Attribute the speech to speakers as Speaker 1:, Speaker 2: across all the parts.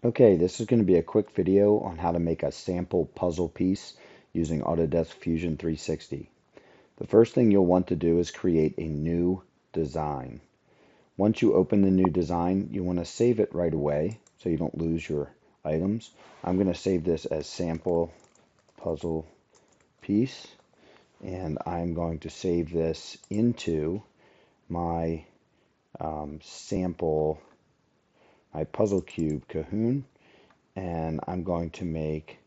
Speaker 1: Okay, this is going to be a quick video on how to make a sample puzzle piece using Autodesk Fusion 360. The first thing you'll want to do is create a new design. Once you open the new design, you want to save it right away so you don't lose your items. I'm going to save this as sample puzzle piece, and I'm going to save this into my my puzzle cube Cahoon, and I'm going to make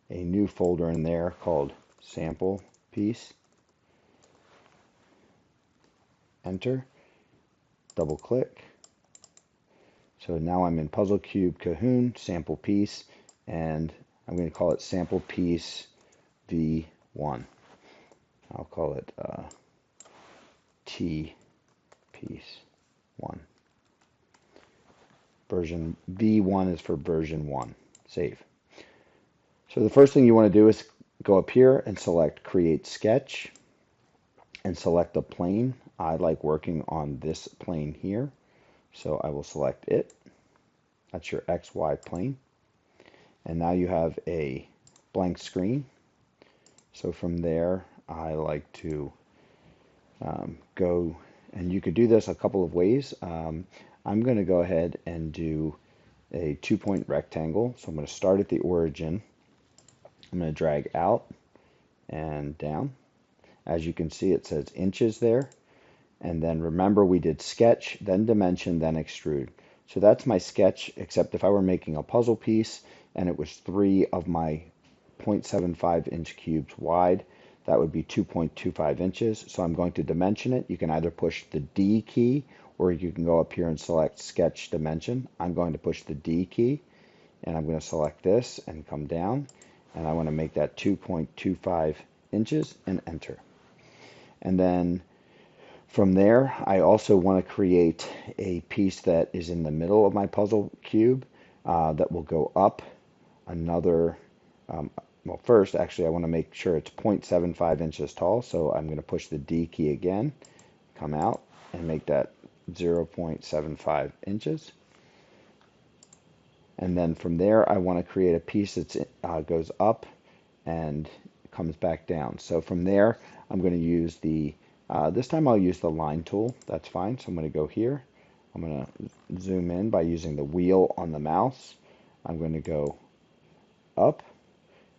Speaker 1: a new folder in there called sample piece. Enter, double click. So now I'm in Puzzle Cube Cahoon, sample piece, and I'm going to call it sample piece V1. I'll call it T piece 1. Version V1 is for version 1. Save. So the first thing you want to do is go up here and select Create Sketch and select a plane. I like working on this plane here, so I will select it. That's your XY plane. And now you have a blank screen. So from there, I like to go, and you could do this a couple of ways. I'm going to go ahead and do a 2-point rectangle. So I'm going to start at the origin. I'm going to drag out and down. As you can see, it says inches there. And then remember, we did sketch, then dimension, then extrude. So that's my sketch, except if I were making a puzzle piece and it was 3 of my 0.75 inch cubes wide, that would be 2.25 inches. So I'm going to dimension it. You can either push the D key or you can go up here and select sketch dimension. I'm going to push the D key, and I'm going to select this and come down, and I want to make that 2.25 inches and enter. And then from there, I also want to create a piece that is in the middle of my puzzle cube that will go up another, well, first, actually, I want to make sure it's 0.75 inches tall, so I'm going to push the D key again, come out, and make that 0.75 inches. And then from there, I want to create a piece that goes up and comes back down. So from there, I'm going to use the this time I'll use the line tool. That's fine. So I'm going to go here. I'm going to zoom in by using the wheel on the mouse. I'm going to go up,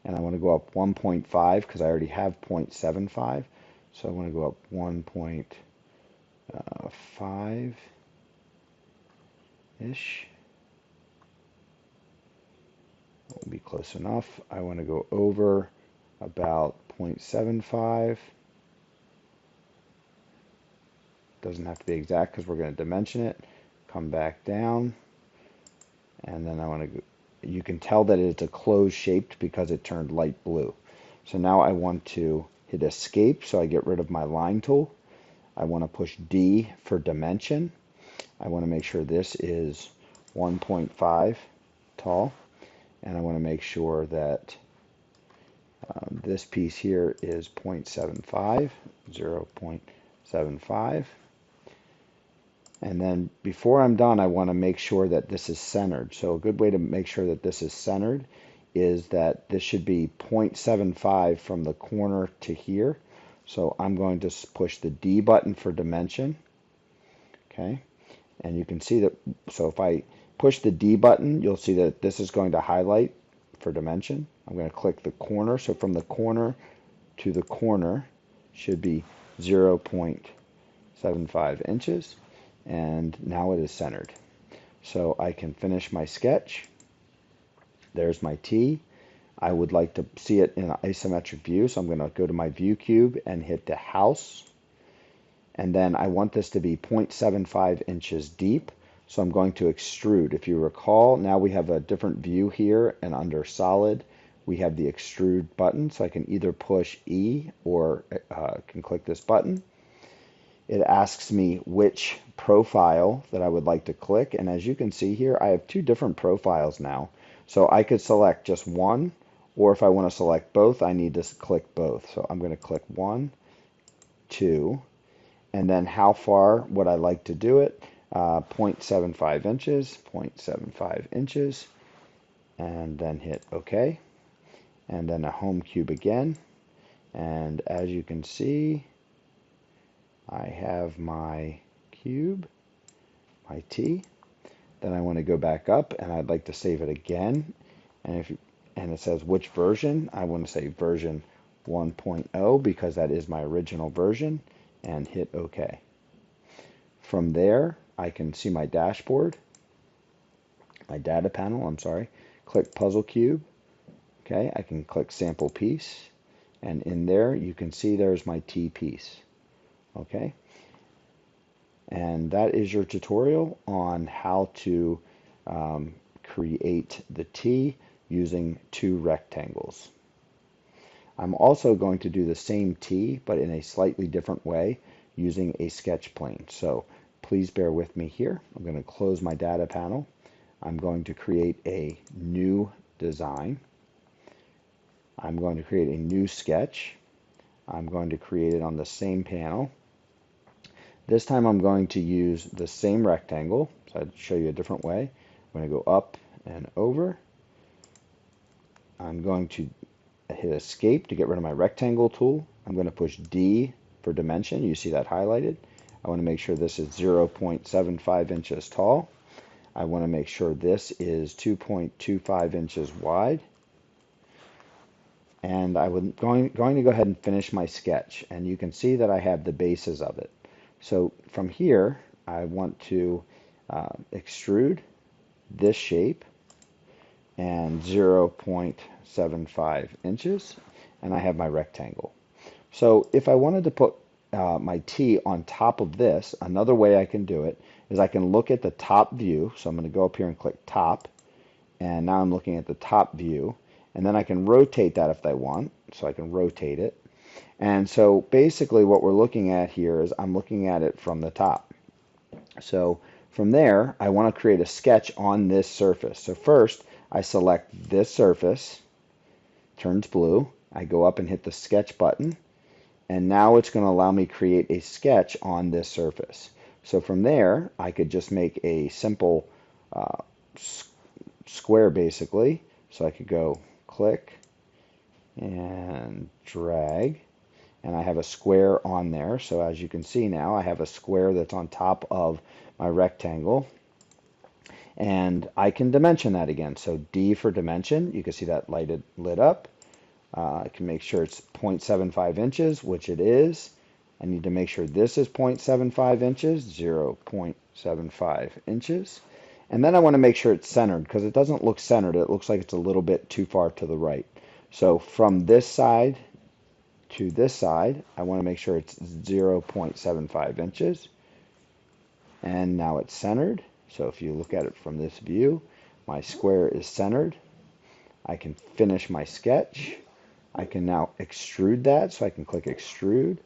Speaker 1: and I want to go up 1.5 because I already have 0.75. So I want to go up 1.5-ish. Will be close enough. I want to go over about 0.75. Doesn't have to be exact because we're going to dimension it. Come back down, and then I want to. You can tell that it's a closed shaped because it turned light blue. So now I want to hit escape, so I get rid of my line tool. I want to push D for dimension. I want to make sure this is 1.5 tall, and I want to make sure that this piece here is 0.75, 0.75. And then before I'm done, I want to make sure that this is centered. So a good way to make sure that this is centered is that this should be 0.75 from the corner to here. So I'm going to push the D button for dimension. Okay. And you can see that, so if I push the D button, you'll see that this is going to highlight for dimension. I'm going to click the corner. So from the corner to the corner should be 0.75 inches. And now it is centered. So I can finish my sketch. There's my T. I would like to see it in an isometric view, so I'm going to go to my view cube and hit the house. And then I want this to be 0.75 inches deep, so I'm going to extrude. If you recall, now we have a different view here, and under solid, we have the extrude button, so I can either push E or can click this button. It asks me which profile that I would like to click, and as you can see here, I have 2 different profiles now. So I could select just one, or if I want to select both, I need to click both. So I'm going to click 1, 2, and then how far would I like to do it? 0.75 inches, 0.75 inches, and then hit OK, and then a home cube again. And as you can see, I have my cube, my T. Then I want to go back up, and I'd like to save it again. And it says which version. I want to say version 1.0 because that is my original version, and hit OK. From there, I can see my dashboard, my data panel, I'm sorry. Click Puzzle Cube. Okay, I can click Sample Piece, and in there you can see there's my T piece. Okay, and that is your tutorial on how to create the T using two rectangles. I'm also going to do the same T, but in a slightly different way using a sketch plane. So please bear with me here. I'm going to close my data panel. I'm going to create a new design. I'm going to create a new sketch. I'm going to create it on the same panel. This time I'm going to use the same rectangle. So I'd show you a different way. I'm going to go up and over. I'm going to hit escape to get rid of my rectangle tool. I'm going to push D for dimension. You see that highlighted. I want to make sure this is 0.75 inches tall. I want to make sure this is 2.25 inches wide. And I'm going to go ahead and finish my sketch. And you can see that I have the bases of it. So from here, I want to extrude this shape and 0.75 inches, and I have my rectangle. So if I wanted to put my T on top of this, another way I can do it is I can look at the top view. So I'm going to go up here and click top, and now I'm looking at the top view, and then I can rotate that if I want. So I can rotate it. And so basically what we're looking at here is I'm looking at it from the top. So from there, I want to create a sketch on this surface. So first, I select this surface, turns blue. I go up and hit the sketch button, and now it's going to allow me to create a sketch on this surface. So from there, I could just make a simple square basically. So I could go click and drag, and I have a square on there. So as you can see now, I have a square that's on top of my rectangle. And I can dimension that again. So D for dimension, you can see that lit up. I can make sure it's 0.75 inches, which it is. I need to make sure this is 0.75 inches, 0.75 inches. And then I want to make sure it's centered because it doesn't look centered. It looks like it's a little bit too far to the right. So from this side to this side, I want to make sure it's 0.75 inches. And now it's centered. So if you look at it from this view, my square is centered. I can finish my sketch. I can now extrude that, so I can click extrude.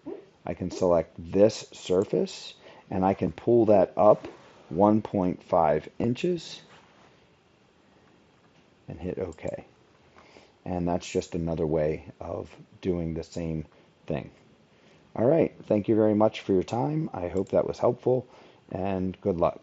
Speaker 1: I can select this surface, and I can pull that up 1.5 inches and hit OK. And that's just another way of doing the same thing. All right, thank you very much for your time. I hope that was helpful, and good luck.